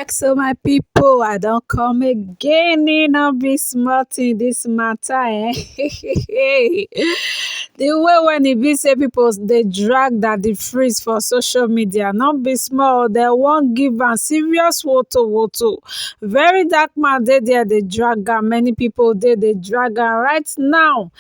So my people, I don't come again in a bit smart in this matter. The way when e be say pipo dey drag that the freeze for social media not be small, they won't give am serious woto. Very dark man dey there dey drag am, many people dey drag am right now.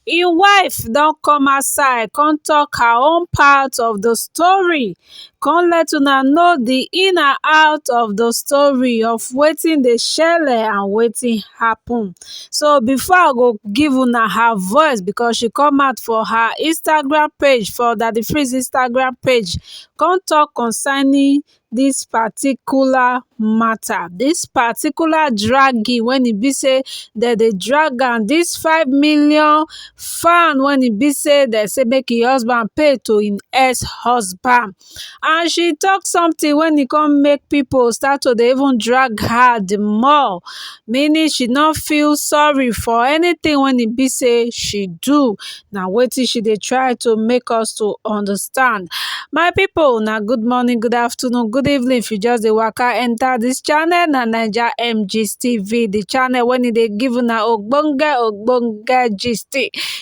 Im wife don come outside come talk her own part of the story, come let una know the in and out of the story of wetin dey shele and wetin happen. So before I go give una her voice, because she come out for her Instagram page, for Daddy Freeze Instagram page, come talk concerning this particular matter, this particular dragging when e be say dem dey drag am, this 5 million fan when e be say dem say make im husband pay to im ex-husband. And she talk something when e come make people start to dey even drag her the more, meaning she no feel sorry for anything when e be say she do. Na wetin she dey try to make us to understand. My people, na good morning, good afternoon, good evening. If you just dey waka enter this channel, na Naija gist TV, the channel when e dey give una ogbonge gist.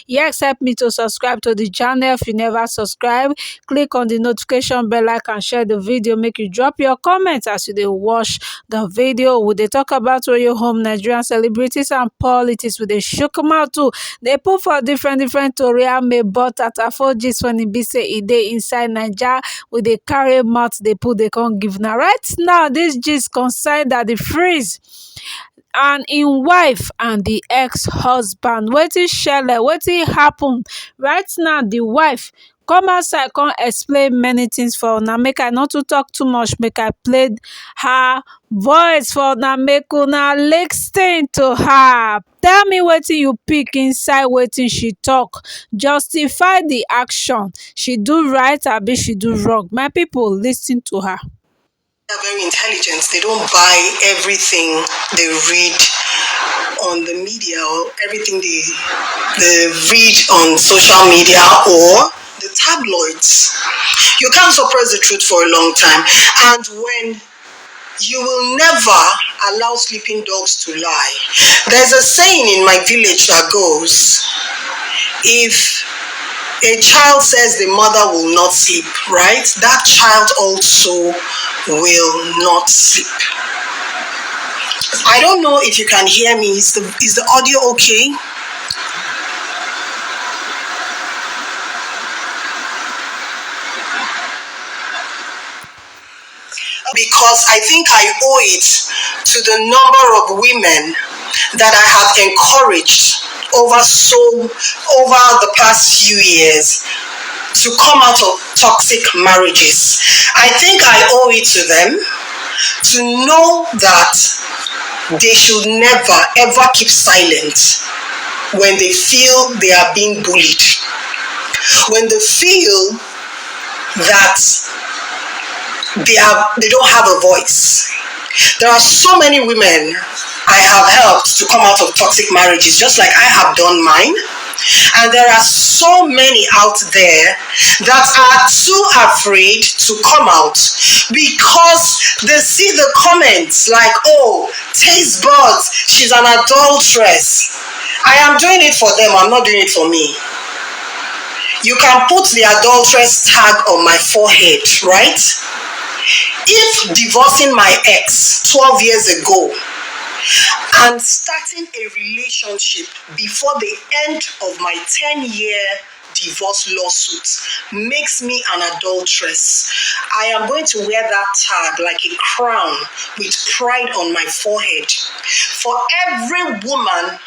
Yes, help me to subscribe to the channel if you never subscribe. Click on the notification bell, like and share the video. Make you drop your comments as you dey watch the video. We dey talk about royal home, Nigerian celebrities and politics. We dey shook mouth too. They put for different tori me but at a 4 gist when e be say e dey inside Naija. We dey carry mouth dey put, they can't give. Now right now this gist concern that the freeze and im wife and the ex-husband, wetin shele, wetin happen. Right now the wife come outside come explain many things for una. Make I not to talk too much, make I play her voice for una, make una lis ten to her. Tell me wetin you pick inside wetin she talk. Justify the action. She do right abi she do wrong? My people, listen to her. They're very intelligent. They don't buy everything they read on the media or everything they read on social media or the tabloids. You can't suppress the truth for a long time. And when you will never allow sleeping dogs to lie. There's a saying in my village that goes, if a child says the mother will not sleep, right? That child also will not sleep. I don't know if you can hear me. Is the audio okay? Because I think I owe it to the number of women that I have encouraged over the past few years to come out of toxic marriages. I think I owe it to them to know that they should never ever keep silent when they feel they are being bullied, when they feel that they don't have a voice. There are so many women I have helped to come out of toxic marriages, just like I have done mine. And there are so many out there that are too afraid to come out because they see the comments like, oh, taste buds, she's an adulteress. I am doing it for them, I'm not doing it for me. You can put the adulteress tag on my forehead, right? If divorcing my ex 12 years ago and starting a relationship before the end of my 10-year divorce lawsuit makes me an adulteress, I am going to wear that tag like a crown with pride on my forehead. For every woman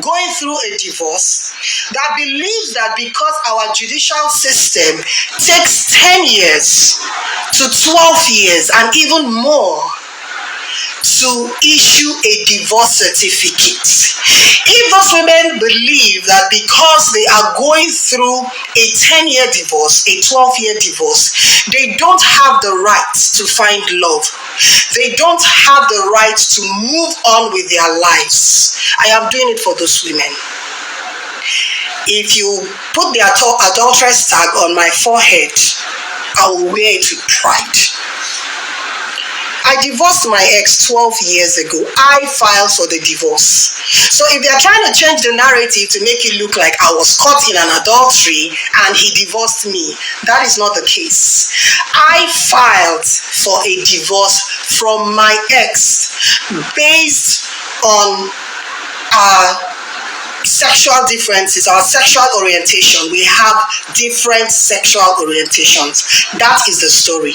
going through a divorce that believes that because our judicial system takes 10 years to 12 years and even more to issue a divorce certificate. If those women believe that because they are going through a 10-year divorce, a 12-year divorce, they don't have the right to find love, they don't have the right to move on with their lives, I am doing it for those women. If you put the adulteress tag on my forehead, I will wear it with pride. I divorced my ex 12 years ago. I filed for the divorce. So if they're trying to change the narrative to make it look like I was caught in an adultery and he divorced me, that is not the case. I filed for a divorce from my ex based on sexual differences, our sexual orientation. We have different sexual orientations. That is the story.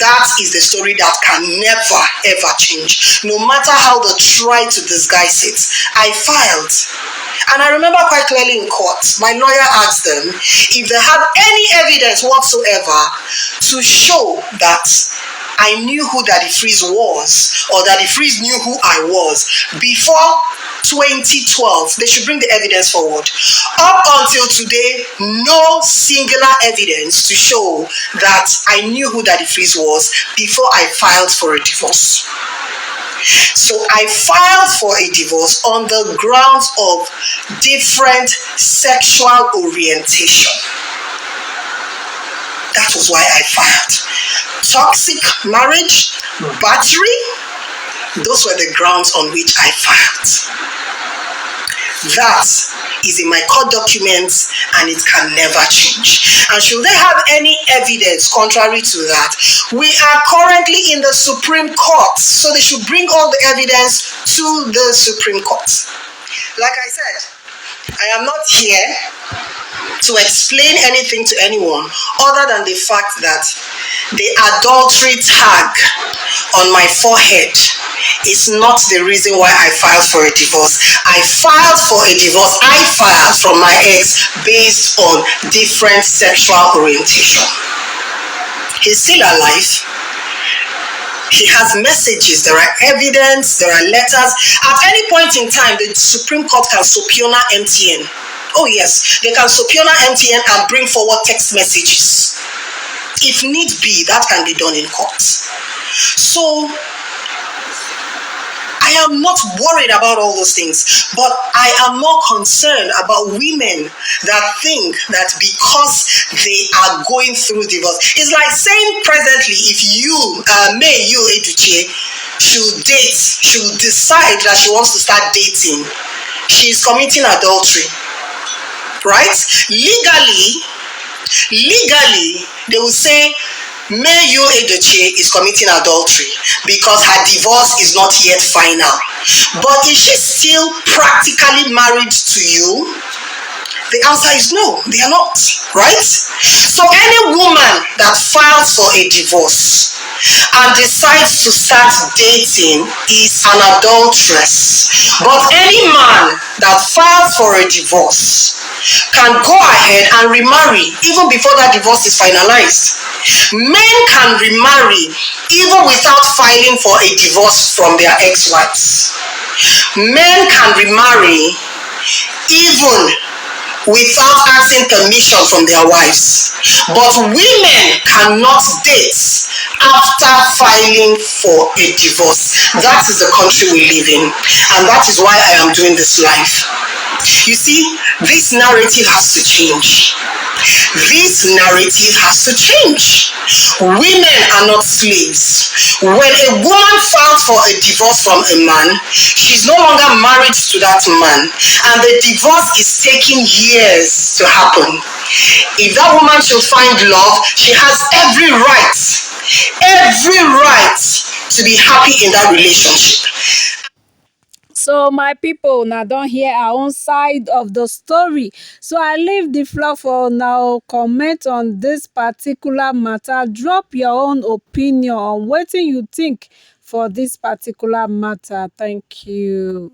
That is the story that can never ever change. No matter how they try to disguise it, I filed. And I remember quite clearly in court, my lawyer asked them if they had any evidence whatsoever to show that I knew who Daddy Freeze was, or Daddy Freeze knew who I was before 2012. They should bring the evidence forward. Up until today, no singular evidence to show that I knew who Daddy Freeze was before I filed for a divorce. So I filed for a divorce on the grounds of different sexual orientation. That was why I filed. Toxic marriage, battery, those were the grounds on which I filed. That is in my court documents and it can never change. And should they have any evidence contrary to that, we are currently in the Supreme Court, so they should bring all the evidence to the Supreme Court. Like I said, I am not here to explain anything to anyone other than the fact that the adultery tag on my forehead is not the reason why I filed for a divorce. I filed for a divorce. I filed from my ex based on different sexual orientation. He's still alive. He has messages, there are evidence, there are letters. At any point in time, the Supreme Court can subpoena MTN. Oh yes, they can subpoena MTN and bring forward text messages. If need be, that can be done in court. So, I am not worried about all those things, but I am more concerned about women that think that because they are going through divorce, it's like saying presently, if you, Eduche, should decide that she wants to start dating, she is committing adultery, right? Legally, they will say, Mayu Edochie is committing adultery because her divorce is not yet final. But is she still practically married to you? The answer is no, they are not, right? So any woman that files for a divorce and decides to start dating is an adulteress. But any man that files for a divorce can go ahead and remarry even before that divorce is finalized. Men can remarry even without filing for a divorce from their ex-wives. Men can remarry even without asking permission from their wives. But women cannot date after filing for a divorce. That is the country we live in, and that is why I am doing this live. You see, this narrative has to change. This narrative has to change. Women are not slaves. When a woman files for a divorce from a man, she's no longer married to that man, and the divorce is taking years to happen. If that woman should find love, she has every right to be happy in that relationship. So my people now don't hear our own side of the story. So I leave the floor for now. Comment on this particular matter. Drop your own opinion on what you think for this particular matter. Thank you.